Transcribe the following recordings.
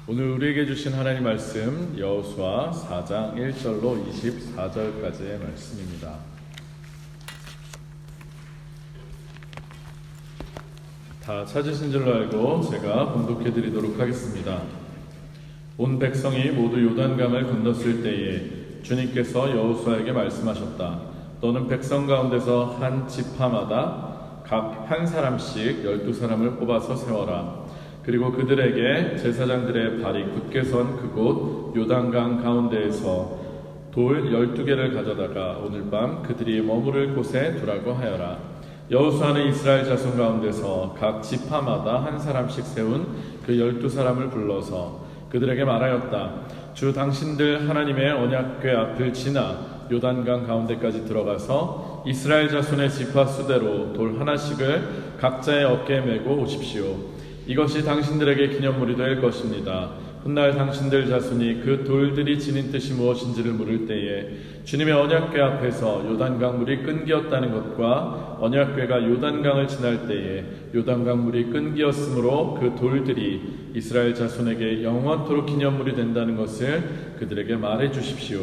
오늘 우리에게 주신 하나님 말씀 여호수아 4장 1절로 24절까지의 말씀입니다. 다 찾으신 줄로 알고 제가 봉독해 드리도록 하겠습니다. 온 백성이 모두 요단강을 건넜을 때에 주님께서 여호수아에게 말씀하셨다. 너는 백성 가운데서 한 지파마다 각 한 사람씩 12사람을 뽑아서 세워라. 그리고 그들에게 제사장들의 발이 굳게 선 그곳 요단강 가운데에서 돌 12개를 가져다가 오늘 밤 그들이 머무를 곳에 두라고 하여라. 여호수아는 이스라엘 자손 가운데서 각 지파마다 한 사람씩 세운 그 12사람을 불러서 그들에게 말하였다. 주 당신들 하나님의 언약궤 앞을 지나 요단강 가운데까지 들어가서 이스라엘 자손의 지파 수대로 돌 하나씩을 각자의 어깨에 메고 오십시오. 이것이 당신들에게 기념물이 될 것입니다. 훗날 당신들 자손이 그 돌들이 지닌 뜻이 무엇인지를 물을 때에 주님의 언약궤 앞에서 요단강 물이 끈기었다는 것과 언약궤가 요단강을 지날 때에 요단강 물이 끈기었으므로 그 돌들이 이스라엘 자손에게 영원토록 기념물이 된다는 것을 그들에게 말해 주십시오.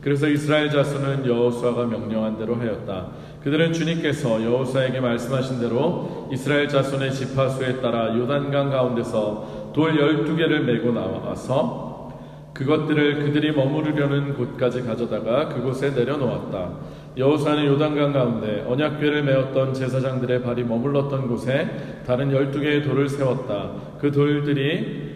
그래서 이스라엘 자손은 여호수아가 명령한 대로 하였다. 그들은 주님께서 여호수아에게 말씀하신 대로 이스라엘 자손의 지파수에 따라 요단강 가운데서 돌 12개를 메고 나와서 그것들을 그들이 머무르려는 곳까지 가져다가 그곳에 내려놓았다. 여호수아는 요단강 가운데 언약궤를 메었던 제사장들의 발이 머물렀던 곳에 다른 12개의 돌을 세웠다. 그 돌들이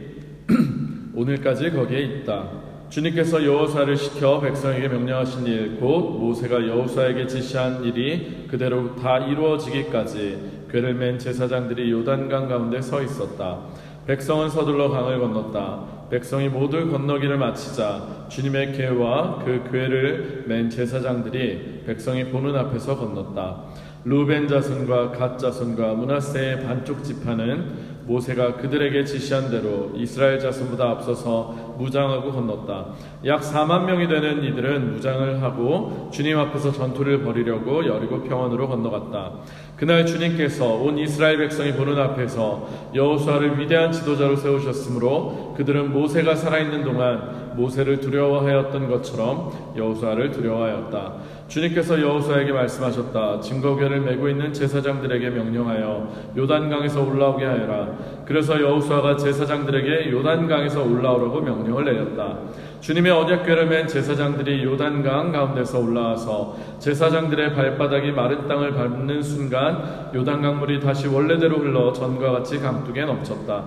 오늘까지 거기에 있다. 주님께서 여호수아를 시켜 백성에게 명령하신 일, 곧 모세가 여호수아에게 지시한 일이 그대로 다 이루어지기까지 궤를 맨 제사장들이 요단강 가운데 서 있었다. 백성은 서둘러 강을 건넜다. 백성이 모두 건너기를 마치자 주님의 궤와 그 궤를 맨 제사장들이 백성이 보는 앞에서 건넜다. 루벤 자손과 갓 자손과 므낫세의 반쪽 지파는 모세가 그들에게 지시한 대로 이스라엘 자손보다 앞서서 무장하고 건넜다. 약 4만 명이 되는 이들은 무장을 하고 주님 앞에서 전투를 벌이려고 여리고 평원으로 건너갔다. 그날 주님께서 온 이스라엘 백성이 보는 앞에서 여호수아를 위대한 지도자로 세우셨으므로 그들은 모세가 살아있는 동안 모세를 두려워하였던 것처럼 여호수아를 두려워하였다. 주님께서 여호수아에게 말씀하셨다. 증거궤를 메고 있는 제사장들에게 명령하여 요단강에서 올라오게 하여라. 그래서 여호수아가 제사장들에게 요단강에서 올라오라고 명령을 내렸다. 주님의 언약궤를 맨 제사장들이 요단강 가운데서 올라와서 제사장들의 발바닥이 마른 땅을 밟는 순간 요단강 물이 다시 원래대로 흘러 전과 같이 강둑에 넘쳤다.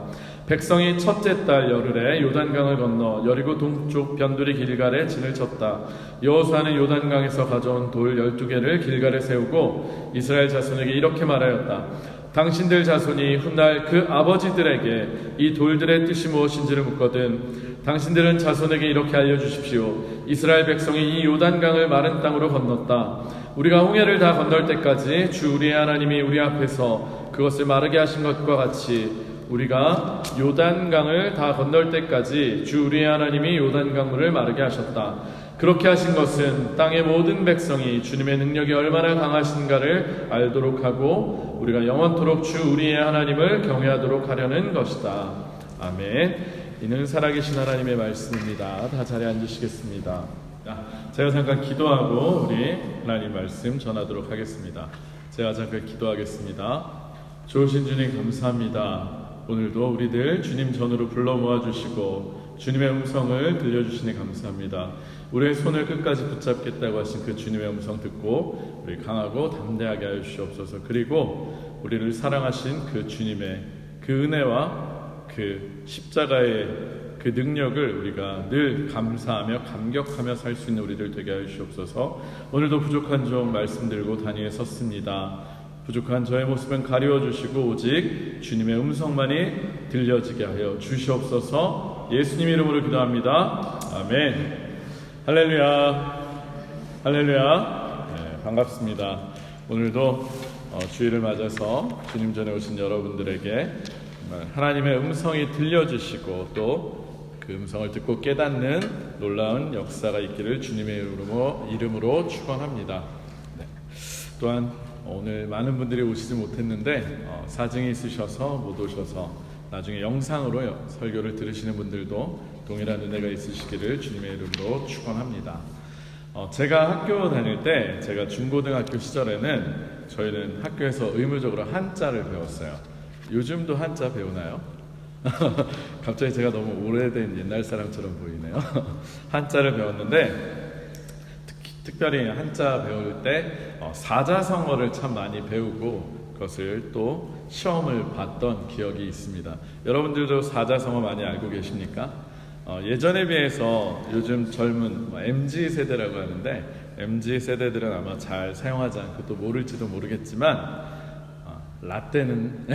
백성이 첫째 달 열흘에 요단강을 건너 여리고 동쪽 변두리 길갈에 진을 쳤다. 여호수아는 요단강에서 가져온 돌 12개를 길갈에 세우고 이스라엘 자손에게 이렇게 말하였다. 당신들 자손이 훗날 그 아버지들에게 이 돌들의 뜻이 무엇인지를 묻거든 당신들은 자손에게 이렇게 알려주십시오. 이스라엘 백성이 이 요단강을 마른 땅으로 건넜다. 우리가 홍해를 다 건널 때까지 주 우리의 하나님이 우리 앞에서 그것을 마르게 하신 것과 같이 우리가 요단강을 다 건널 때까지 주 우리의 하나님이 요단강물을 마르게 하셨다. 그렇게 하신 것은 땅의 모든 백성이 주님의 능력이 얼마나 강하신가를 알도록 하고 우리가 영원토록 주 우리의 하나님을 경외하도록 하려는 것이다. 아멘. 이는 살아계신 하나님의 말씀입니다. 다 자리에 앉으시겠습니다. 제가 잠깐 기도하고 우리 하나님 말씀 전하도록 하겠습니다. 제가 잠깐 기도하겠습니다. 좋으신 주님 감사합니다. 오늘도 우리들 주님 전으로 불러 모아주시고 주님의 음성을 들려주시니 감사합니다. 우리의 손을 끝까지 붙잡겠다고 하신 그 주님의 음성 듣고 우리 강하고 담대하게 하여 주시옵소서. 그리고 우리를 사랑하신 그 주님의 그 은혜와 그 십자가의 그 능력을 우리가 늘 감사하며 감격하며 살 수 있는 우리들 되게 하여 주시옵소서. 오늘도 부족한 종 말씀 들고 단위에 섰습니다. 부족한 저의 모습은 가리워 주시고 오직 주님의 음성만이 들려지게 하여 주시옵소서. 예수님 이름으로 기도합니다. 아멘. 할렐루야. 할렐루야. 네, 반갑습니다. 오늘도 주일을 맞아서 주님 전에 오신 여러분들에게 하나님의 음성이 들려주시고 또 그 음성을 듣고 깨닫는 놀라운 역사가 있기를 주님의 이름으로 축원합니다. 네. 또한 오늘 많은 분들이 오시지 못했는데 사정이 있으셔서 못 오셔서 나중에 영상으로 설교를 들으시는 분들도 동일한 은혜가 있으시기를 주님의 이름으로 축원합니다. 제가 학교 다닐 때, 제가 중고등학교 시절에는 저희는 학교에서 의무적으로 한자를 배웠어요. 요즘도 한자 배우나요? 갑자기 제가 너무 오래된 옛날 사람처럼 보이네요. 한자를 배웠는데 특별히 한자 배울 때 사자성어를 참 많이 배우고 그것을 또 시험을 봤던 기억이 있습니다. 여러분들도 사자성어 많이 알고 계십니까? 예전에 비해서 요즘 젊은 MZ세대라고 하는데 MZ세대들은 아마 잘 사용하지 않고 또 모를지도 모르겠지만 라떼는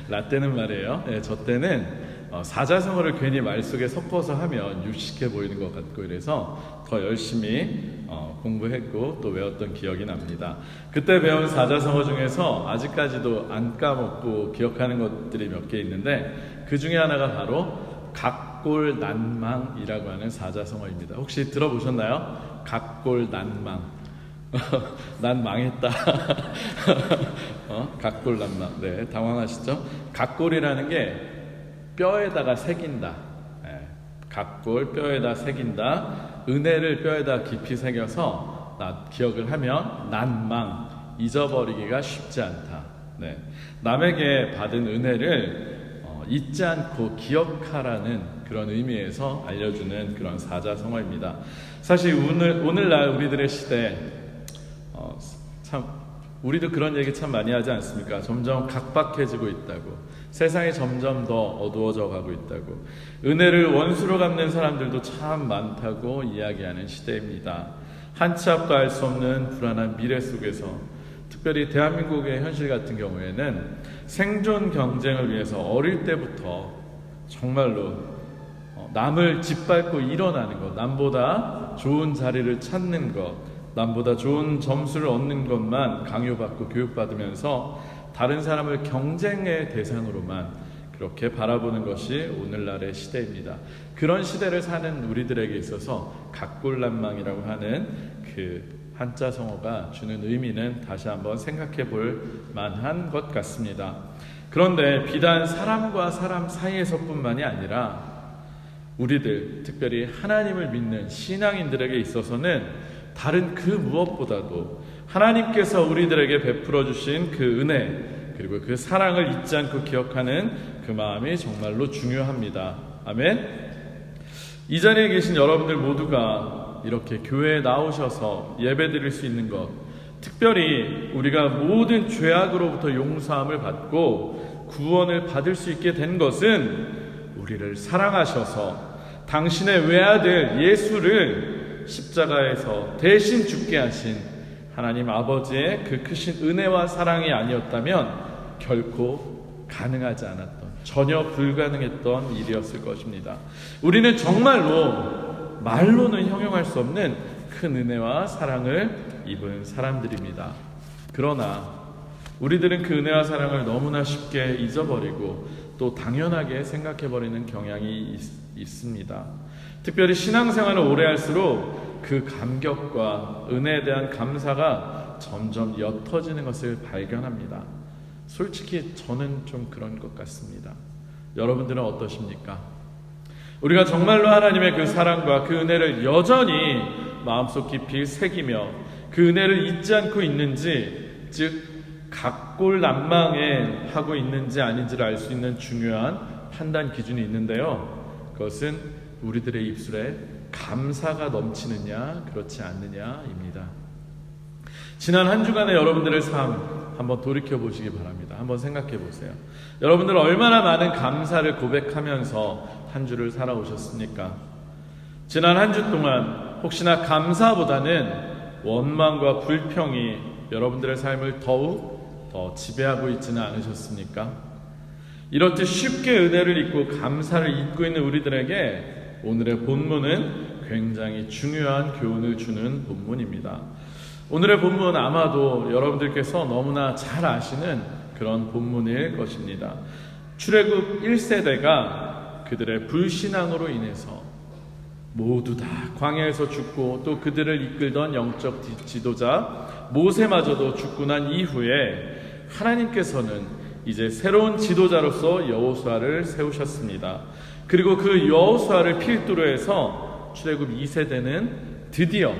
라떼는 말이에요. 저 때는 사자성어를 괜히 말 속에 섞어서 하면 유식해 보이는 것 같고 이래서 더 열심히 공부했고 또 외웠던 기억이 납니다. 그때 배운 사자성어 중에서 아직까지도 안 까먹고 기억하는 것들이 몇 개 있는데 그 중에 하나가 바로 각골난망이라고 하는 사자성어입니다. 혹시 들어보셨나요? 각골난망. 난 망했다. 각골난망. 네, 당황하시죠? 각골이라는 게 뼈에다가 새긴다. 네, 각골, 뼈에다 새긴다. 은혜를 뼈에다 깊이 새겨서 기억을 하면 난망, 잊어버리기가 쉽지 않다. 네, 남에게 받은 은혜를 잊지 않고 기억하라는 그런 의미에서 알려주는 그런 사자성어입니다. 사실 오늘날 우리들의 시대 참 우리도 그런 얘기 참 많이 하지 않습니까? 점점 각박해지고 있다고, 세상이 점점 더 어두워져 가고 있다고, 은혜를 원수로 갚는 사람들도 참 많다고 이야기하는 시대입니다. 한 치 앞도 알 수 없는 불안한 미래 속에서 특별히 대한민국의 현실 같은 경우에는 생존 경쟁을 위해서 어릴 때부터 정말로 남을 짓밟고 일어나는 것, 남보다 좋은 자리를 찾는 것, 남보다 좋은 점수를 얻는 것만 강요받고 교육받으면서 다른 사람을 경쟁의 대상으로만 그렇게 바라보는 것이 오늘날의 시대입니다. 그런 시대를 사는 우리들에게 있어서 각골난망이라고 하는 그 한자 성어가 주는 의미는 다시 한번 생각해 볼 만한 것 같습니다. 그런데 비단 사람과 사람 사이에서뿐만이 아니라 우리들, 특별히 하나님을 믿는 신앙인들에게 있어서는 다른 그 무엇보다도 하나님께서 우리들에게 베풀어 주신 그 은혜, 그리고 그 사랑을 잊지 않고 기억하는 그 마음이 정말로 중요합니다. 아멘. 이 자리에 계신 여러분들 모두가 이렇게 교회에 나오셔서 예배드릴 수 있는 것, 특별히 우리가 모든 죄악으로부터 용서함을 받고 구원을 받을 수 있게 된 것은 우리를 사랑하셔서 당신의 외아들 예수를 십자가에서 대신 죽게 하신 하나님 아버지의 그 크신 은혜와 사랑이 아니었다면 결코 가능하지 않았던, 전혀 불가능했던 일이었을 것입니다. 우리는 정말로 말로는 형용할 수 없는 큰 은혜와 사랑을 입은 사람들입니다. 그러나 우리들은 그 은혜와 사랑을 너무나 쉽게 잊어버리고 또 당연하게 생각해버리는 경향이 있습니다. 특별히 신앙생활을 오래 할수록 그 감격과 은혜에 대한 감사가 점점 옅어지는 것을 발견합니다. 솔직히 저는 좀 그런 것 같습니다. 여러분들은 어떠십니까? 우리가 정말로 하나님의 그 사랑과 그 은혜를 여전히 마음속 깊이 새기며 그 은혜를 잊지 않고 있는지, 즉 각골난망에 하고 있는지 아닌지를 알 수 있는 중요한 판단 기준이 있는데요. 그것은 우리들의 입술에 감사가 넘치느냐 그렇지 않느냐입니다. 지난 한 주간의 여러분들의 삶 한번 돌이켜 보시기 바랍니다. 한번 생각해 보세요. 여러분들 얼마나 많은 감사를 고백하면서 한 주를 살아오셨습니까? 지난 한 주 동안 혹시나 감사보다는 원망과 불평이 여러분들의 삶을 더욱 더 지배하고 있지는 않으셨습니까? 이렇듯 쉽게 은혜를 잊고 감사를 잊고 있는 우리들에게 오늘의 본문은 굉장히 중요한 교훈을 주는 본문입니다. 오늘의 본문은 아마도 여러분들께서 너무나 잘 아시는 그런 본문일 것입니다. 출애굽 1세대가 그들의 불신앙으로 인해서 모두 다 광야에서 죽고 또 그들을 이끌던 영적 지도자 모세마저도 죽고 난 이후에 하나님께서는 이제 새로운 지도자로서 여호수아를 세우셨습니다. 그리고 그 여호수아를 필두로 해서 출애굽 2세대는 드디어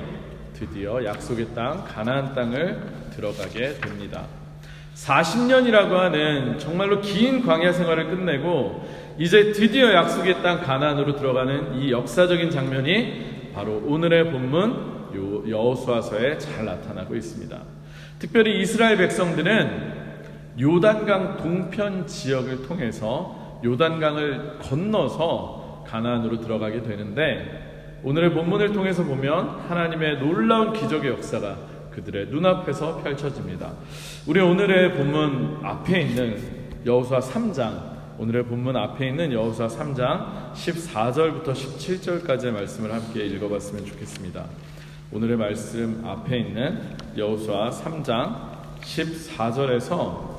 약속의 땅 가나안 땅을 들어가게 됩니다. 40년이라고 하는 정말로 긴 광야 생활을 끝내고 이제 드디어 약속의 땅 가나안으로 들어가는 이 역사적인 장면이 바로 오늘의 본문 여호수아서에 잘 나타나고 있습니다. 특별히 이스라엘 백성들은 요단강 동편 지역을 통해서 요단강을 건너서 가나안으로 들어가게 되는데, 오늘의 본문을 통해서 보면 하나님의 놀라운 기적의 역사가 그들의 눈앞에서 펼쳐집니다. 우리 오늘의 본문 앞에 있는 여호수아 3장, 오늘의 본문 앞에 있는 여호수아 3장 14절부터 17절까지의 말씀을 함께 읽어봤으면 좋겠습니다. 오늘의 말씀 앞에 있는 여호수아 3장 14절에서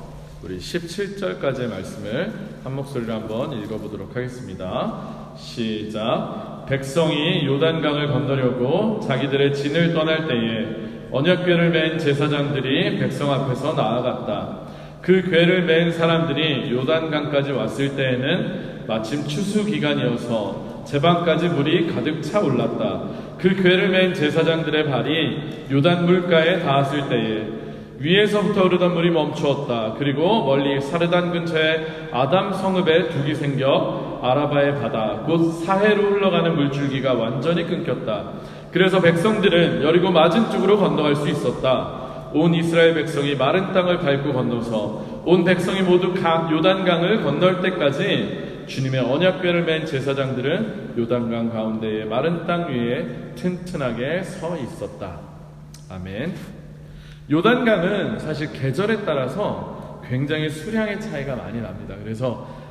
우리 17절까지의 말씀을 한 목소리로 한번 읽어보도록 하겠습니다. 시작. 백성이 요단강을 건너려고 자기들의 진을 떠날 때에 언약궤를 맨 제사장들이 백성 앞에서 나아갔다. 그 궤를 맨 사람들이 요단강까지 왔을 때에는 마침 추수 기간이어서 제방까지 물이 가득 차 올랐다. 그 궤를 맨 제사장들의 발이 요단 물가에 닿았을 때에 위에서부터 흐르던 물이 멈추었다. 그리고 멀리 사르단 근처에 아담 성읍에 둑이 생겨 아라바의 바다 곧 사해로 흘러가는 물줄기가 완전히 끊겼다. 그래서 백성들은 여리고 맞은쪽으로 건너갈 수 있었다. 온 이스라엘 백성이 마른 땅을 밟고 건너서 온 백성이 모두 요단강을 건널 때까지 주님의 언약궤를 맨 제사장들은 요단강 가운데의 마른 땅 위에 튼튼하게 서 있었다. 아멘. 요단강은 사실 계절에 따라서 굉장히 수량의 차이가 많이 납니다. 그래서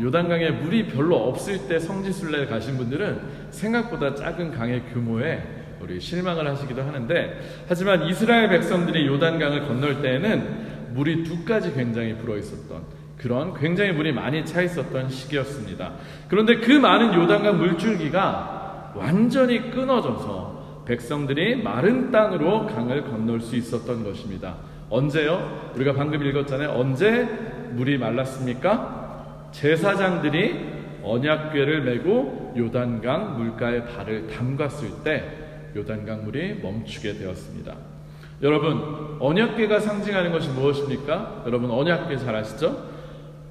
요단강에 물이 별로 없을 때 성지순례 가신 분들은 생각보다 작은 강의 규모에 우리 실망을 하시기도 하는데, 하지만 이스라엘 백성들이 요단강을 건널 때에는 물이 두 가지 굉장히 불어 있었던 그런 굉장히 물이 많이 차 있었던 시기였습니다. 그런데 그 많은 요단강 물줄기가 완전히 끊어져서 백성들이 마른 땅으로 강을 건널 수 있었던 것입니다. 언제요? 우리가 방금 읽었잖아요. 언제 물이 말랐습니까? 제사장들이 언약궤를 메고 요단강 물가에 발을 담갔을 때 요단강 물이 멈추게 되었습니다. 여러분, 언약궤가 상징하는 것이 무엇입니까? 여러분, 언약궤 잘 아시죠?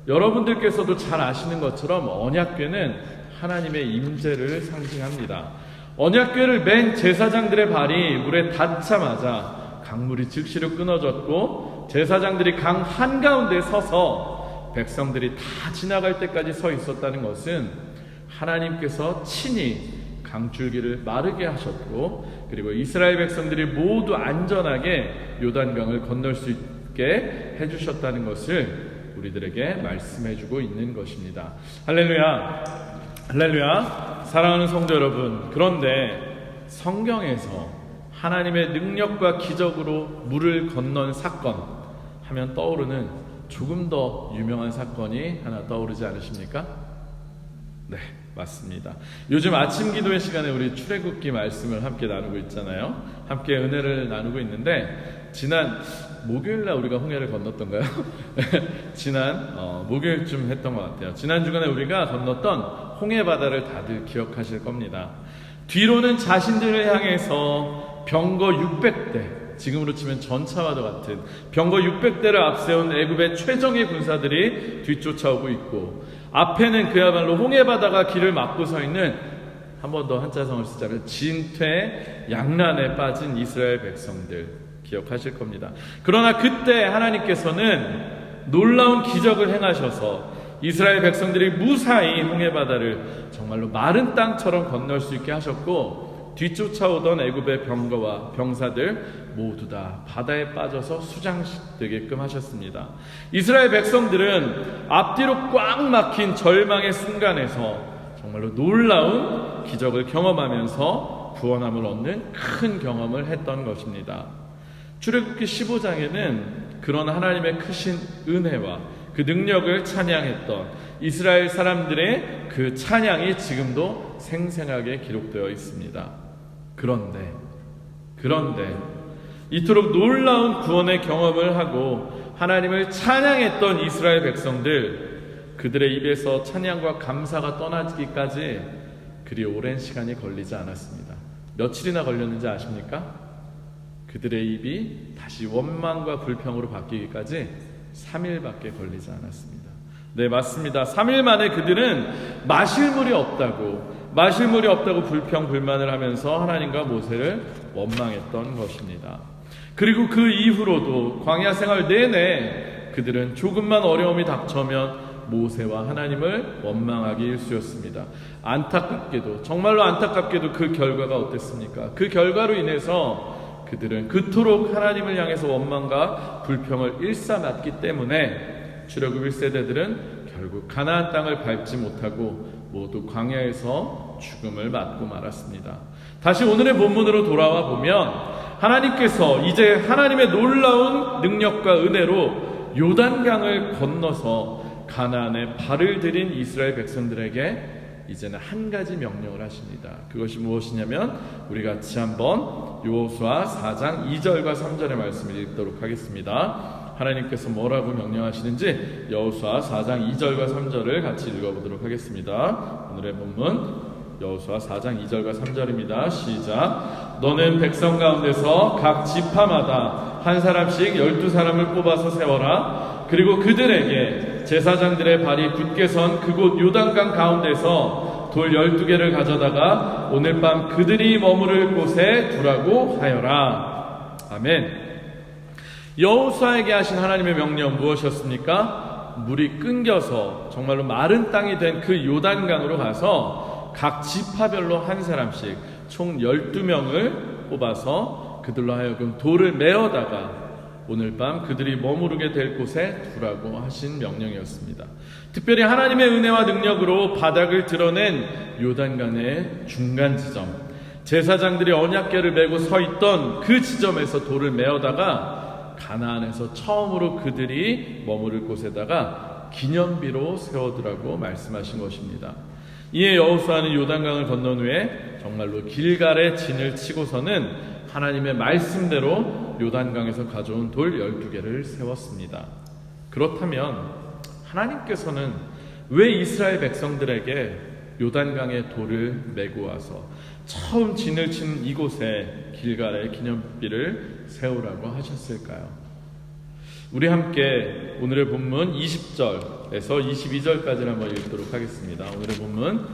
여러분들께서도 잘 아시는 것처럼 언약궤는 하나님의 임재를 상징합니다. 언약궤를 맨 제사장들의 발이 물에 닿자마자 강물이 즉시로 끊어졌고, 제사장들이 강 한가운데 서서 백성들이 다 지나갈 때까지 서 있었다는 것은 하나님께서 친히 강줄기를 마르게 하셨고, 그리고 이스라엘 백성들이 모두 안전하게 요단강을 건널 수 있게 해주셨다는 것을 우리들에게 말씀해주고 있는 것입니다. 할렐루야, 할렐루야. 사랑하는 성도 여러분, 그런데 성경에서 하나님의 능력과 기적으로 물을 건넌 사건 하면 떠오르는 조금 더 유명한 사건이 하나 떠오르지 않으십니까? 네, 맞습니다. 요즘 아침 기도의 시간에 우리 출애굽기 말씀을 함께 나누고 있잖아요. 함께 은혜를 나누고 있는데, 지난 목요일날 우리가 홍해를 건넜던가요? 지난 목요일쯤 했던 것 같아요. 지난 주간에 우리가 건넜던 홍해 바다를 다들 기억하실 겁니다. 뒤로는 자신들을 향해서 병거 600대, 지금으로 치면 전차와도 같은 병거 600대를 앞세운 애굽의 최정예 군사들이 뒤쫓아오고 있고, 앞에는 그야말로 홍해바다가 길을 막고 서 있는, 한 번 더 한자성을 쓰자면 진퇴양난에 빠진 이스라엘 백성들 기억하실 겁니다. 그러나 그때 하나님께서는 놀라운 기적을 행하셔서 이스라엘 백성들이 무사히 홍해바다를 정말로 마른 땅처럼 건널 수 있게 하셨고, 뒤쫓아오던 애굽의 병거와 병사들 모두 다 바다에 빠져서 수장되게끔 하셨습니다. 이스라엘 백성들은 앞뒤로 꽉 막힌 절망의 순간에서 정말로 놀라운 기적을 경험하면서 구원함을 얻는 큰 경험을 했던 것입니다. 출애굽기 15장에는 그런 하나님의 크신 은혜와 그 능력을 찬양했던 이스라엘 사람들의 그 찬양이 지금도 생생하게 기록되어 있습니다. 그런데 이토록 놀라운 구원의 경험을 하고 하나님을 찬양했던 이스라엘 백성들, 그들의 입에서 찬양과 감사가 떠나기까지 그리 오랜 시간이 걸리지 않았습니다. 며칠이나 걸렸는지 아십니까? 그들의 입이 다시 원망과 불평으로 바뀌기까지 3일밖에 걸리지 않았습니다. 네, 맞습니다. 3일 만에 그들은 마실 물이 없다고 불평 불만을 하면서 하나님과 모세를 원망했던 것입니다. 그리고 그 이후로도 광야 생활 내내 그들은 조금만 어려움이 닥쳐면 모세와 하나님을 원망하기 일쑤였습니다. 안타깝게도, 정말로 안타깝게도 그 결과가 어땠습니까? 그 결과로 인해서 그들은 그토록 하나님을 향해서 원망과 불평을 일삼았기 때문에 출애굽 1세대들은 결국 가나안 땅을 밟지 못하고 모두 광야에서 죽음을 맞고 말았습니다. 다시 오늘의 본문으로 돌아와 보면 하나님께서 이제 하나님의 놀라운 능력과 은혜로 요단강을 건너서 가나안에 발을 들인 이스라엘 백성들에게 이제는 한 가지 명령을 하십니다. 그것이 무엇이냐면 우리 같이 한번 여호수아 4장 2절과 3절의 말씀을 읽도록 하겠습니다. 하나님께서 뭐라고 명령하시는지 여호수아 4장 2절과 3절을 같이 읽어보도록 하겠습니다. 오늘의 본문 여호수아 4장 2절과 3절입니다. 시작. 너는 백성 가운데서 각 지파마다 한 사람씩 12사람을 뽑아서 세워라. 그리고 그들에게 제사장들의 발이 굳게 선 그곳 요단강 가운데서 돌 12개를 가져다가 오늘 밤 그들이 머무를 곳에 두라고 하여라. 아멘. 여호수아에게 하신 하나님의 명령 무엇이었습니까? 물이 끊겨서 정말로 마른 땅이 된 그 요단강으로 가서 각 지파별로 한 사람씩 총 12명을 뽑아서 그들로 하여금 돌을 메어다가 오늘 밤 그들이 머무르게 될 곳에 두라고 하신 명령이었습니다. 특별히 하나님의 은혜와 능력으로 바닥을 드러낸 요단강의 중간 지점, 제사장들이 언약궤를 메고 서 있던 그 지점에서 돌을 메어다가 가나안에서 처음으로 그들이 머무를 곳에다가 기념비로 세워두라고 말씀하신 것입니다. 이에 여호수아는 요단강을 건넌 후에 정말로 길갈에 진을 치고서는 하나님의 말씀대로 요단강에서 가져온 돌 12개를 세웠습니다. 그렇다면 하나님께서는 왜 이스라엘 백성들에게 요단강에 돌을 메고 와서 처음 진을 친 이곳에 길갈에 기념비를 세우라고 하셨을까요? 우리 함께 오늘의 본문 20절에서 22절까지를 한번 읽도록 하겠습니다. 오늘의 본문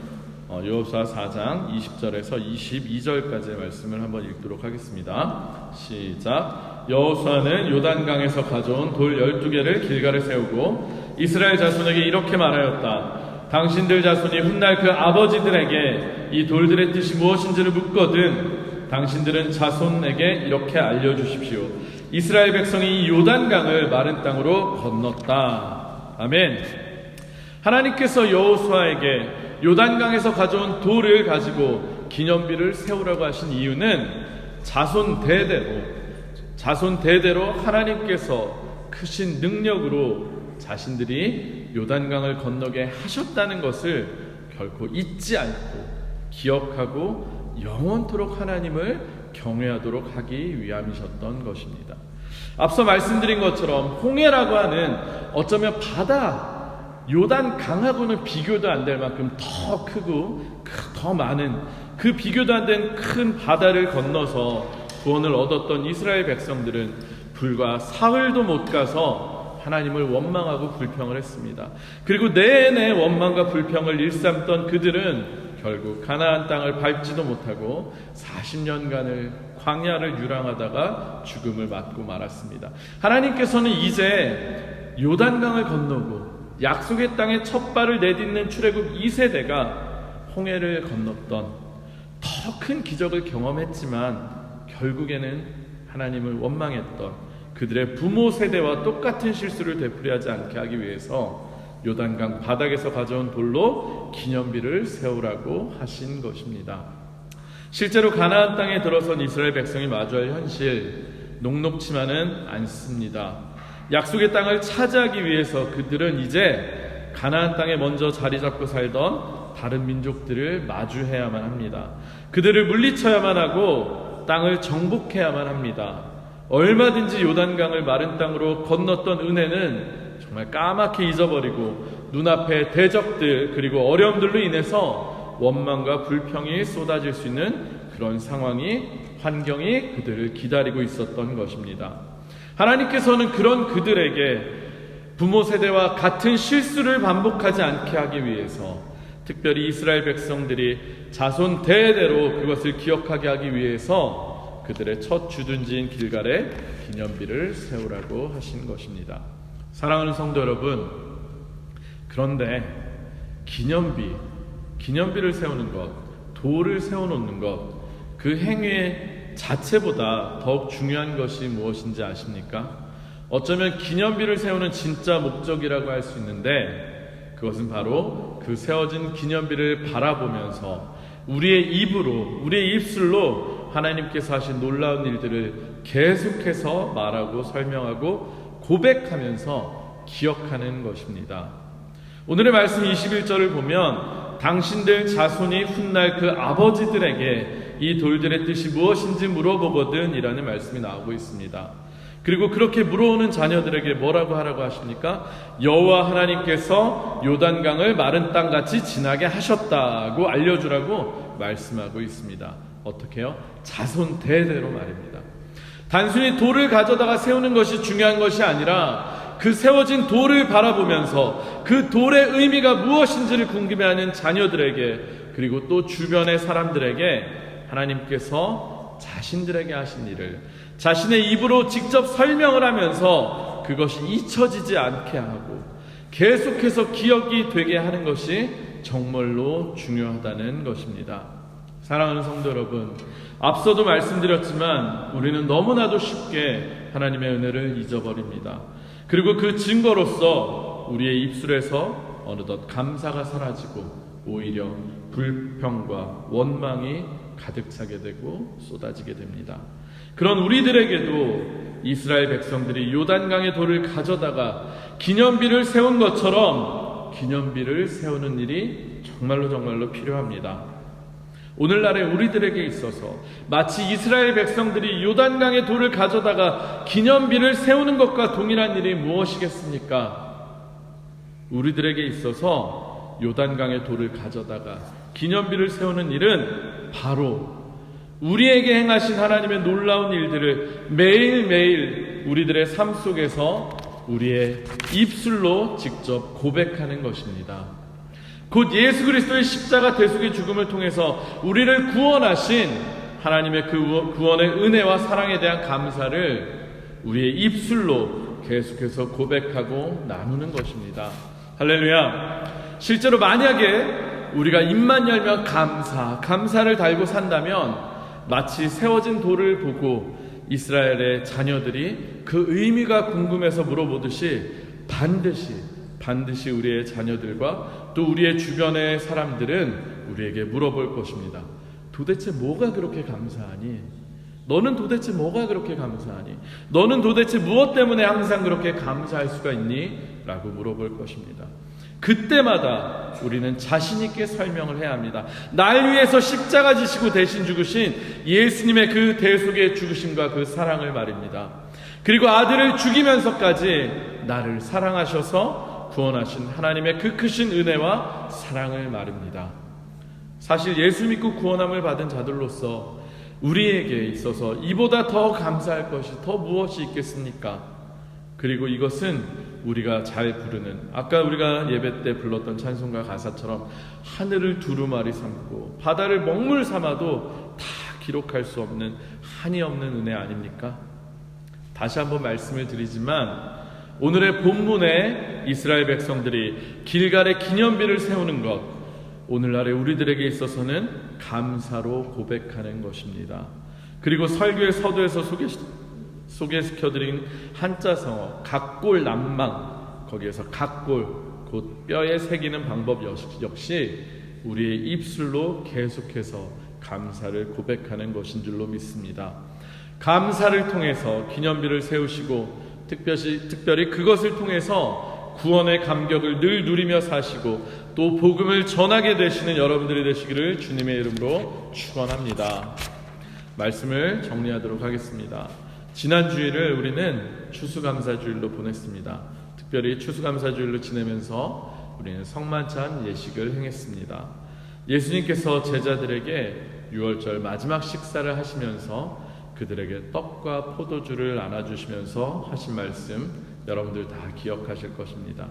여호수아 4장 20절에서 22절까지의 말씀을 한번 읽도록 하겠습니다. 시작. 여호수아는 요단강에서 가져온 돌 12개를 길갈에 세우고 이스라엘 자손에게 이렇게 말하였다. 당신들 자손이 훗날 그 아버지들에게 이 돌들의 뜻이 무엇인지를 묻거든 당신들은 자손에게 이렇게 알려주십시오. 이스라엘 백성이 이 요단강을 마른 땅으로 건넜다. 아멘. 하나님께서 여호수아에게 요단강에서 가져온 돌을 가지고 기념비를 세우라고 하신 이유는 자손 대대로 하나님께서 크신 능력으로 자신들이 요단강을 건너게 하셨다는 것을 결코 잊지 않고 기억하고 영원토록 하나님을 경외하도록 하기 위함이셨던 것입니다. 앞서 말씀드린 것처럼 홍해라고 하는 어쩌면 바다 요단 강하고는 비교도 안 될 만큼 더 크고 더 많은 그 비교도 안 된 큰 바다를 건너서 구원을 얻었던 이스라엘 백성들은 불과 사흘도 못 가서 하나님을 원망하고 불평을 했습니다. 그리고 내내 원망과 불평을 일삼던 그들은 결국 가나안 땅을 밟지도 못하고 40년간을 광야를 유랑하다가 죽음을 맞고 말았습니다. 하나님께서는 이제 요단강을 건너고 약속의 땅에 첫 발을 내딛는 출애굽 2세대가 홍해를 건넜던 더 큰 기적을 경험했지만 결국에는 하나님을 원망했던 그들의 부모 세대와 똑같은 실수를 되풀이하지 않게 하기 위해서 요단강 바닥에서 가져온 돌로 기념비를 세우라고 하신 것입니다. 실제로 가나안 땅에 들어선 이스라엘 백성이 마주할 현실 녹록치만은 않습니다. 약속의 땅을 차지하기 위해서 그들은 이제 가나안 땅에 먼저 자리 잡고 살던 다른 민족들을 마주해야만 합니다. 그들을 물리쳐야만 하고 땅을 정복해야만 합니다. 얼마든지 요단강을 마른 땅으로 건넜던 은혜는 정말 까맣게 잊어버리고 눈앞에 대적들 그리고 어려움들로 인해서 원망과 불평이 쏟아질 수 있는 그런 환경이 그들을 기다리고 있었던 것입니다. 하나님께서는 그런 그들에게 부모 세대와 같은 실수를 반복하지 않게 하기 위해서, 특별히 이스라엘 백성들이 자손 대대로 그것을 기억하게 하기 위해서 그들의 첫 주둔지인 길갈에 기념비를 세우라고 하신 것입니다. 사랑하는 성도 여러분, 그런데 기념비를 세우는 것, 돌을 세워놓는 것, 그 행위 자체보다 더욱 중요한 것이 무엇인지 아십니까? 어쩌면 기념비를 세우는 진짜 목적이라고 할 수 있는데, 그것은 바로 그 세워진 기념비를 바라보면서 우리의 입술로 하나님께서 하신 놀라운 일들을 계속해서 말하고 설명하고 고백하면서 기억하는 것입니다. 오늘의 말씀 21절을 보면 당신들 자손이 훗날 그 아버지들에게 이 돌들의 뜻이 무엇인지 물어보거든 이라는 말씀이 나오고 있습니다. 그리고 그렇게 물어오는 자녀들에게 뭐라고 하라고 하십니까? 여호와 하나님께서 요단강을 마른 땅같이 지나게 하셨다고 알려주라고 말씀하고 있습니다. 어떻게요? 자손 대대로 말입니다. 단순히 돌을 가져다가 세우는 것이 중요한 것이 아니라 그 세워진 돌을 바라보면서 그 돌의 의미가 무엇인지를 궁금해하는 자녀들에게, 그리고 또 주변의 사람들에게 하나님께서 자신들에게 하신 일을 자신의 입으로 직접 설명을 하면서 그것이 잊혀지지 않게 하고 계속해서 기억이 되게 하는 것이 정말로 중요하다는 것입니다. 사랑하는 성도 여러분, 앞서도 말씀드렸지만 우리는 너무나도 쉽게 하나님의 은혜를 잊어버립니다. 그리고 그 증거로서 우리의 입술에서 어느덧 감사가 사라지고 오히려 불평과 원망이 가득 차게 되고 쏟아지게 됩니다. 그런 우리들에게도 이스라엘 백성들이 요단강의 돌을 가져다가 기념비를 세운 것처럼 기념비를 세우는 일이 정말로 필요합니다. 오늘날의 우리들에게 있어서 마치 이스라엘 백성들이 요단강의 돌을 가져다가 기념비를 세우는 것과 동일한 일이 무엇이겠습니까? 우리들에게 있어서 요단강의 돌을 가져다가 기념비를 세우는 일은 바로 우리에게 행하신 하나님의 놀라운 일들을 매일매일 우리들의 삶 속에서 우리의 입술로 직접 고백하는 것입니다. 곧 예수 그리스도의 십자가 대속의 죽음을 통해서 우리를 구원하신 하나님의 그 구원의 은혜와 사랑에 대한 감사를 우리의 입술로 계속해서 고백하고 나누는 것입니다. 할렐루야. 실제로 만약에 우리가 입만 열면 감사를 달고 산다면 마치 세워진 돌을 보고 이스라엘의 자녀들이 그 의미가 궁금해서 물어보듯이 반드시 우리의 자녀들과 또 우리의 주변의 사람들은 우리에게 물어볼 것입니다. 도대체 뭐가 그렇게 감사하니? 너는 도대체 뭐가 그렇게 감사하니? 너는 도대체 무엇 때문에 항상 그렇게 감사할 수가 있니? 라고 물어볼 것입니다. 그때마다 우리는 자신 있게 설명을 해야 합니다. 날 위해서 십자가 지시고 대신 죽으신 예수님의 그 대속의 죽으심과 그 사랑을 말입니다. 그리고 아들을 죽이면서까지 나를 사랑하셔서 구원하신 하나님의 그 크신 은혜와 사랑을 말입니다. 사실 예수 믿고 구원함을 받은 자들로서 우리에게 있어서 이보다 더 감사할 것이 더 무엇이 있겠습니까? 그리고 이것은 우리가 잘 부르는, 아까 우리가 예배 때 불렀던 찬송가 가사처럼 하늘을 두루마리 삼고 바다를 먹물 삼아도 다 기록할 수 없는 한이 없는 은혜 아닙니까? 다시 한번 말씀을 드리지만 오늘의 본문에 이스라엘 백성들이 길갈에 기념비를 세우는 것, 오늘날의 우리들에게 있어서는 감사로 고백하는 것입니다. 그리고 설교의 서두에서 소개시켜드린 한자성어 각골 남망, 거기에서 각골 곧 뼈에 새기는 방법 역시 우리의 입술로 계속해서 감사를 고백하는 것인 줄로 믿습니다. 감사를 통해서 기념비를 세우시고 특별히 그것을 통해서 구원의 감격을 늘 누리며 사시고 또 복음을 전하게 되시는 여러분들이 되시기를 주님의 이름으로 축원합니다. 말씀을 정리하도록 하겠습니다. 지난 주일을 우리는 추수감사주일로 보냈습니다. 특별히 추수감사주일로 지내면서 우리는 성만찬 예식을 행했습니다. 예수님께서 제자들에게 6월절 마지막 식사를 하시면서 그들에게 떡과 포도주를 나눠주시면서 하신 말씀 여러분들 다 기억하실 것입니다.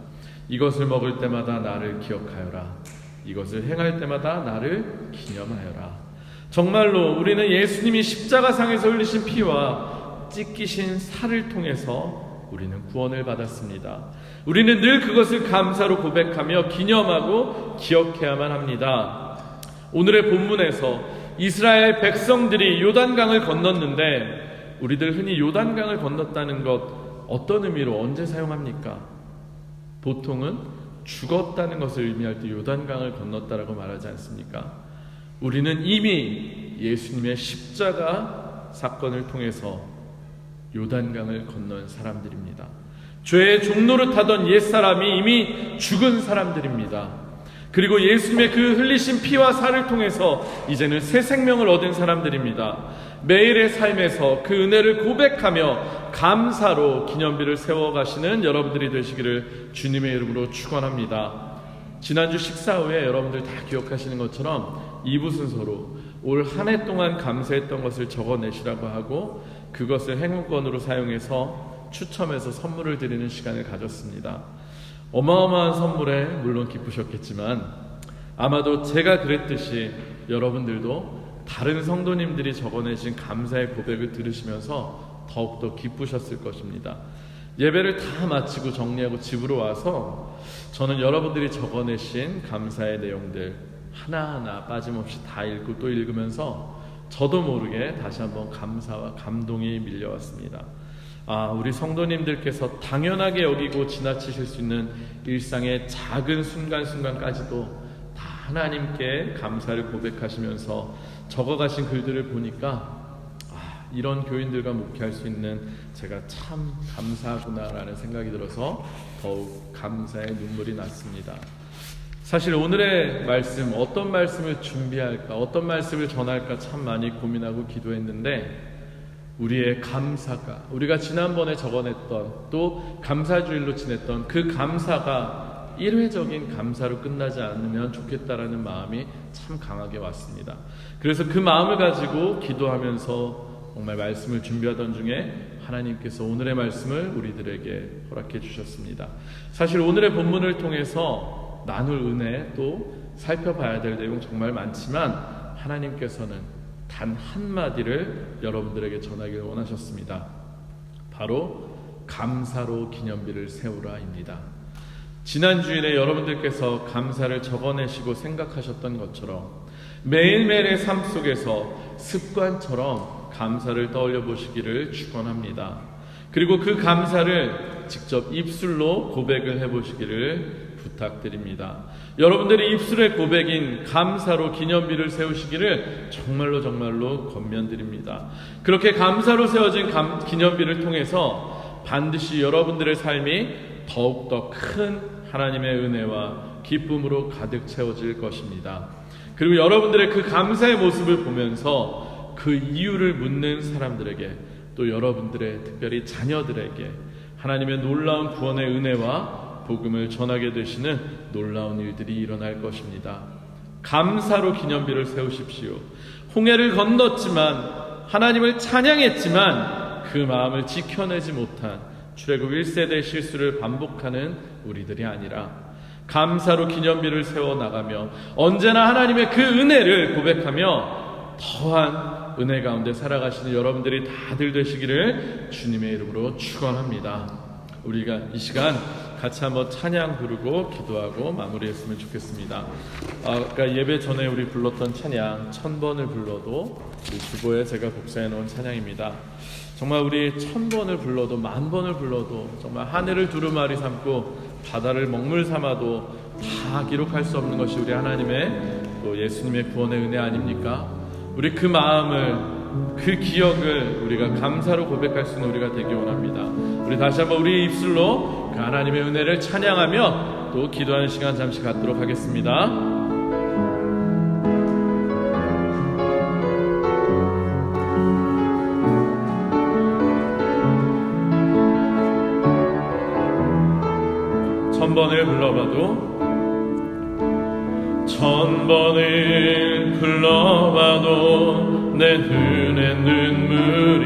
이것을 먹을 때마다 나를 기억하여라. 이것을 행할 때마다 나를 기념하여라. 정말로 우리는 예수님이 십자가상에서 흘리신 피와 찢기신 살을 통해서 우리는 구원을 받았습니다. 우리는 늘 그것을 감사로 고백하며 기념하고 기억해야만 합니다. 오늘의 본문에서 이스라엘 백성들이 요단강을 건넜는데 우리들 흔히 요단강을 건넜다는 것 어떤 의미로 언제 사용합니까? 보통은 죽었다는 것을 의미할 때 요단강을 건넜다라고 말하지 않습니까? 우리는 이미 예수님의 십자가 사건을 통해서 요단강을 건넌 사람들입니다. 죄의 종노릇하던 옛사람이 이미 죽은 사람들입니다. 그리고 예수님의 그 흘리신 피와 살을 통해서 이제는 새 생명을 얻은 사람들입니다. 매일의 삶에서 그 은혜를 고백하며 감사로 기념비를 세워가시는 여러분들이 되시기를 주님의 이름으로 축원합니다. 지난주 식사 후에 여러분들 다 기억하시는 것처럼 2부 순서로 올 한 해 동안 감사했던 것을 적어내시라고 하고 그것을 행운권으로 사용해서 추첨해서 선물을 드리는 시간을 가졌습니다. 어마어마한 선물에 물론 기쁘셨겠지만 아마도 제가 그랬듯이 여러분들도 다른 성도님들이 적어내신 감사의 고백을 들으시면서 더욱더 기쁘셨을 것입니다. 예배를 다 마치고 정리하고 집으로 와서 저는 여러분들이 적어내신 감사의 내용들 하나하나 빠짐없이 다 읽고 또 읽으면서 저도 모르게 다시 한번 감사와 감동이 밀려왔습니다. 우리 성도님들께서 당연하게 여기고 지나치실 수 있는 일상의 작은 순간순간까지도 다 하나님께 감사를 고백하시면서 적어가신 글들을 보니까 이런 교인들과 목회할 수 있는 제가 참 감사하구나라는 생각이 들어서 더욱 감사의 눈물이 났습니다. 사실 오늘의 말씀, 어떤 말씀을 준비할까, 어떤 말씀을 전할까 참 많이 고민하고 기도했는데 우리의 감사가, 우리가 지난번에 적어냈던 또 감사주일로 지냈던 그 감사가 일회적인 감사로 끝나지 않으면 좋겠다라는 마음이 참 강하게 왔습니다. 그래서 그 마음을 가지고 기도하면서 정말 말씀을 준비하던 중에 하나님께서 오늘의 말씀을 우리들에게 허락해 주셨습니다. 사실 오늘의 본문을 통해서 나눌 은혜 또 살펴봐야 될 내용 정말 많지만 하나님께서는 단 한마디를 여러분들에게 전하기를 원하셨습니다. 바로 감사로 기념비를 세우라입니다. 지난 주일에 여러분들께서 감사를 적어내시고 생각하셨던 것처럼 매일매일의 삶 속에서 습관처럼 감사를 떠올려 보시기를 축원합니다. 그리고 그 감사를 직접 입술로 고백을 해보시기를 부탁드립니다. 여러분들의 입술의 고백인 감사로 기념비를 세우시기를 정말로 권면드립니다. 그렇게 감사로 세워진 기념비를 통해서 반드시 여러분들의 삶이 더욱더 큰 하나님의 은혜와 기쁨으로 가득 채워질 것입니다. 그리고 여러분들의 그 감사의 모습을 보면서 그 이유를 묻는 사람들에게 또 여러분들의 특별히 자녀들에게 하나님의 놀라운 구원의 은혜와 복음을 전하게 되시는 놀라운 일들이 일어날 것입니다. 감사로 기념비를 세우십시오. 홍해를 건넜지만 하나님을 찬양했지만 그 마음을 지켜내지 못한 출애굽 1세대 실수를 반복하는 우리들이 아니라 감사로 기념비를 세워나가며 언제나 하나님의 그 은혜를 고백하며 더한 은혜 가운데 살아가시는 여러분들이 다들 되시기를 주님의 이름으로 축원합니다. 우리가 이 시간 같이 한번 찬양 부르고 기도하고 마무리했으면 좋겠습니다. 아까 예배 전에 우리 불렀던 찬양 1000번을 불러도 우리 주보에 제가 복사해 놓은 찬양입니다. 정말 우리 1000번을 불러도 10,000번을 불러도 정말 하늘을 두루마리 삼고 바다를 먹물 삼아도 다 기록할 수 없는 것이 우리 하나님의 또 예수님의 구원의 은혜 아닙니까? 우리 그 마음을 그 기억을 우리가 감사로 고백할 수 있는 우리가 되기 원합니다. 우리 다시 한번 우리 입술로 그 하나님의 은혜를 찬양하며 또 기도하는 시간 잠시 갖도록 하겠습니다. 천번을 불러봐도 내 눈에 눈물이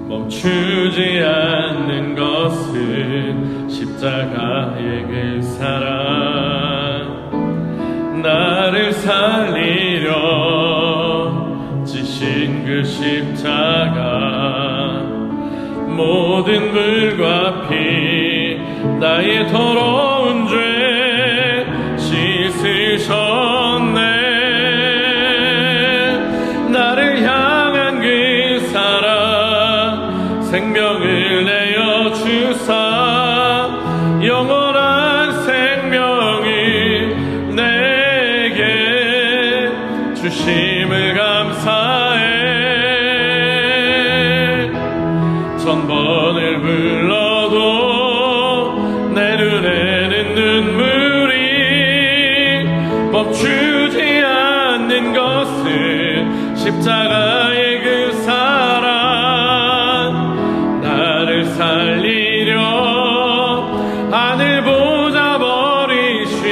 멈추지 않는 것은 십자가의 그 사랑, 나를 살리려 지신 그 십자가, 모든 물과 피 나의 더러운 죄 씻으셨네. 나를 향한 그 사랑, 생명을 내어 주사 영원한 생명을 내게 주심을 감사해. 천번을 불러도 내 눈에는 눈물이 멈추지 않는 것은 십자가의 그 사랑, 나를 살리려 하늘 보좌 버리신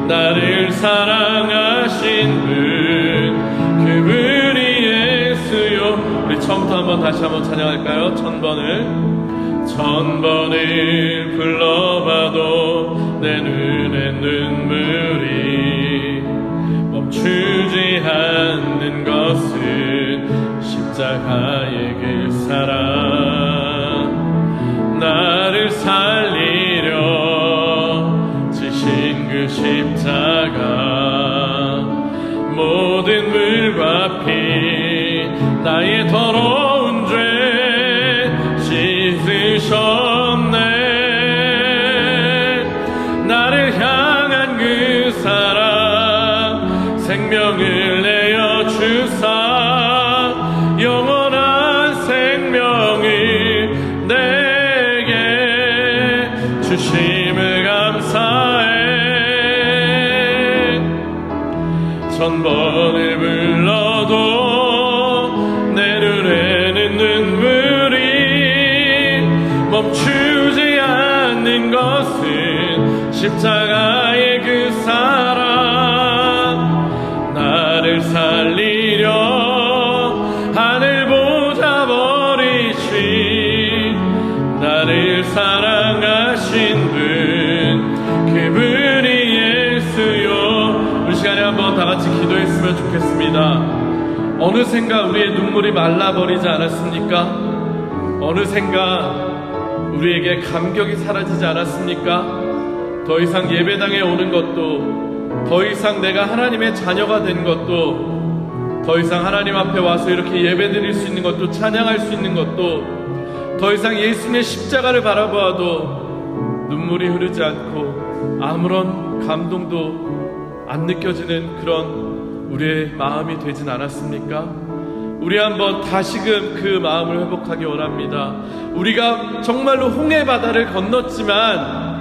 나를 사랑하신 분, 그분이 예수요. 우리 처음부터 한번 다시 한번 찬양할까요? 천번을 불러봐도 내 눈에 눈물이 멈추지 않는 것은 십자가의 그 사랑, 나를 살리려 지신 그 십자가, 모든 물과 피 나의 더러운 죄 씻으셨네. 나를 향한 그 사랑, 생명을 내어 주사 영원한 생명을 내게 주심을 감사해. 천번을 불러도 내 눈에는 눈물이 멈추지 않는 것은 십자가의 그 사랑, 나를 살리려 하늘 보좌 버리신 나를 사랑하신 분, 그분이 예수요. 우리 시간에 한번 다 같이 기도했으면 좋겠습니다. 어느샌가 우리의 눈물이 말라버리지 않았습니까? 어느샌가 우리에게 감격이 사라지지 않았습니까? 더 이상 예배당에 오는 것도, 더 이상 내가 하나님의 자녀가 된 것도, 더 이상 하나님 앞에 와서 이렇게 예배드릴 수 있는 것도, 찬양할 수 있는 것도, 더 이상 예수님의 십자가를 바라보아도 눈물이 흐르지 않고 아무런 감동도 안 느껴지는 그런 우리의 마음이 되진 않았습니까? 우리 한번 다시금 그 마음을 회복하기 원합니다. 우리가 정말로 홍해 바다를 건넜지만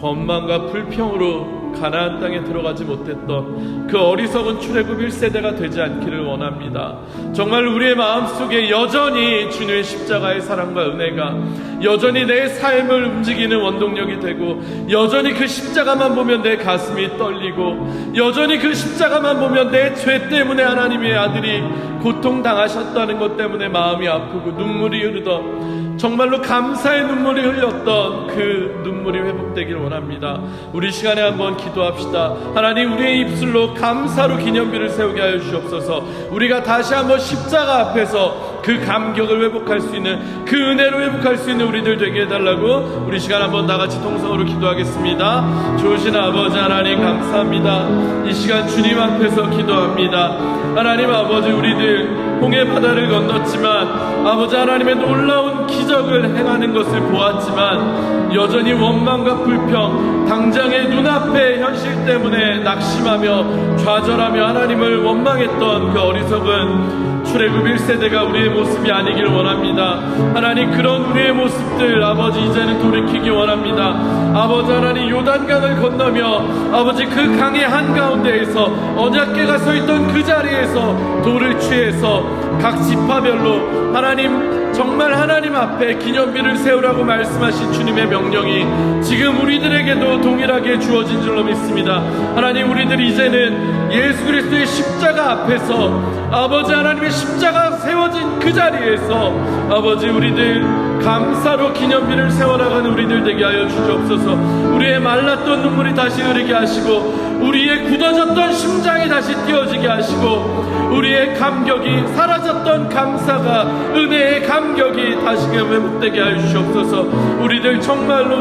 원망과 불평으로 가나안 땅에 들어가지 못했던 그 어리석은 출애굽 1세대가 되지 않기를 원합니다. 정말 우리의 마음속에 여전히 주님의 십자가의 사랑과 은혜가 여전히 내 삶을 움직이는 원동력이 되고, 여전히 그 십자가만 보면 내 가슴이 떨리고, 여전히 그 십자가만 보면 내 죄 때문에 하나님의 아들이 고통당하셨다는 것 때문에 마음이 아프고 눈물이 흐르던, 정말로 감사의 눈물이 흘렸던 그 눈물이 회복되길 원합니다. 우리 시간에 한번 기도합시다. 하나님, 우리의 입술로 감사로 기념비를 세우게 하여 주옵소서. 우리가 다시 한번 십자가 앞에서 그 감격을 회복할 수 있는, 그 은혜를 회복할 수 있는 우리들 되게 해달라고 우리 시간 한번 다 같이 통성으로 기도하겠습니다. 좋으신 아버지 하나님, 감사합니다. 이 시간 주님 앞에서 기도합니다. 하나님 아버지, 우리들 홍해 바다를 건넜지만 아버지 하나님의 놀라운 기적을 행하는 것을 보았지만 여전히 원망과 불평, 당장의 눈앞의 현실 때문에 낙심하며 좌절하며 하나님을 원망했던 그 어리석은 출애굽 1세대가 우리의 모습이 아니길 원합니다. 하나님, 그런 우리의 모습들 아버지 이제는 돌이키기 원합니다. 아버지 하나님, 요단강을 건너며 아버지 그 강의 한가운데에서 언약궤가 서있던 그 자리에서 돌을 취해서 각 지파별로 하나님 정말 하나님 앞에 기념비를 세우라고 말씀하신 주님의 명령이 지금 우리들에게도 동일하게 주어진 줄로 믿습니다. 하나님, 우리들이 이제는 예수 그리스도의 십자가 앞에서 아버지 하나님의 십자가 세워진 그 자리에서 아버지 우리들 감사로 기념비를 세워나가는 우리들 되게 하여 주시옵소서. 우리의 말랐던 눈물이 다시 흐르게 하시고 우리의 굳어졌던 심장이 다시 뛰어지게 하시고 우리의 감격이 사라졌던 감사가 은혜의 감격이 다시금 회복되게 하여 주시옵소서. 우리들 정말로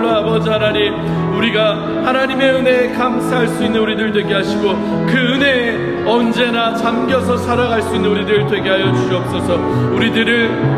아버지 하나님, 우리가 하나님의 은혜에 감사할 수 있는 우리들 되게 하시고 그 은혜에 언제나 잠겨서 살아갈 수 있는 우리들 되게 하여 주시옵소서.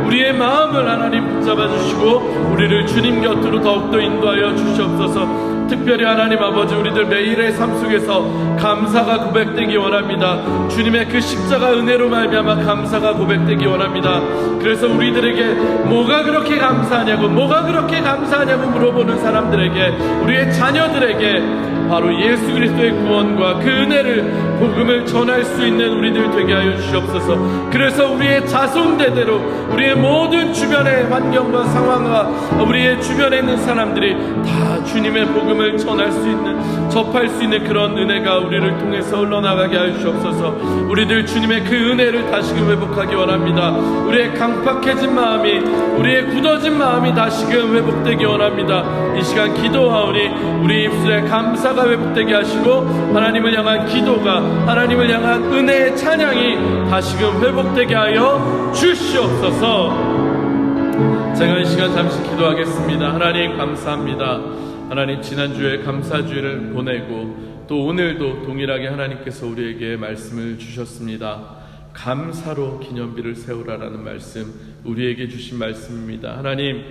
우리의 마음을 하나님 붙잡아 주시고 우리를 주님 곁으로 더욱더 인도하여 주시옵소서. 특별히 하나님 아버지, 우리들 매일의 삶 속에서 감사가 고백되기 원합니다. 주님의 그 십자가 은혜로 말미암아 감사가 고백되기 원합니다. 그래서 우리들에게 뭐가 그렇게 감사하냐고 물어보는 사람들에게, 우리의 자녀들에게 바로 예수 그리스도의 구원과 그 은혜를, 복음을 전할 수 있는 우리들 되게 하여 주시옵소서. 그래서 우리의 자손대대로 우리의 모든 주변의 환경과 상황과 우리의 주변에 있는 사람들이 다 주님의 복음을 전할 수 있는, 접할 수 있는 그런 은혜가 우리를 통해서 흘러나가게 하여 주옵소서. 우리들 주님의 그 은혜를 다시금 회복하기 원합니다. 우리의 강팍해진 마음이, 우리의 굳어진 마음이 다시금 회복되기 원합니다. 이 시간 기도하오니 우리 입술에 감사가 회복되게 하시고 하나님을 향한 기도가, 하나님을 향한 은혜의 찬양이 다시금 회복되게 하여 주시옵소서. 제가 이 시간 잠시 기도하겠습니다. 하나님 감사합니다. 하나님, 지난주에 감사주일을 보내고 또 오늘도 동일하게 하나님께서 우리에게 말씀을 주셨습니다. 감사로 기념비를 세우라라는 말씀, 우리에게 주신 말씀입니다. 하나님,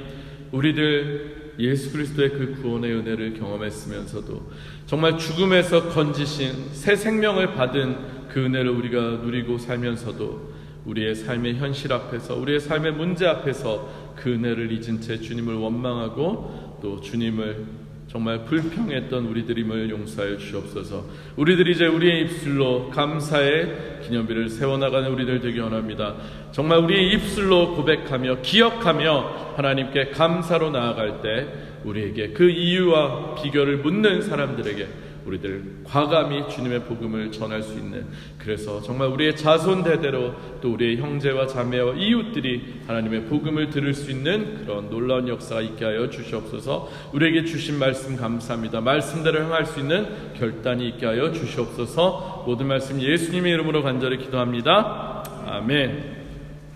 우리들 예수 그리스도의 그 구원의 은혜를 경험했으면서도 정말 죽음에서 건지신 새 생명을 받은 그 은혜를 우리가 누리고 살면서도 우리의 삶의 현실 앞에서, 우리의 삶의 문제 앞에서 그 은혜를 잊은 채 주님을 원망하고 또 주님을 정말 불평했던 우리들임을 용서하여 주시옵소서. 우리들이 이제 우리의 입술로 감사의 기념비를 세워나가는 우리들 되기 원합니다. 정말 우리의 입술로 고백하며 기억하며 하나님께 감사로 나아갈 때 우리에게 그 이유와 비결을 묻는 사람들에게 우리들 과감히 주님의 복음을 전할 수 있는, 그래서 정말 우리의 자손 대대로 또 우리의 형제와 자매와 이웃들이 하나님의 복음을 들을 수 있는 그런 놀라운 역사가 있게 하여 주시옵소서. 우리에게 주신 말씀 감사합니다. 말씀대로 행할 수 있는 결단이 있게 하여 주시옵소서. 모든 말씀 예수님의 이름으로 간절히 기도합니다. 아멘.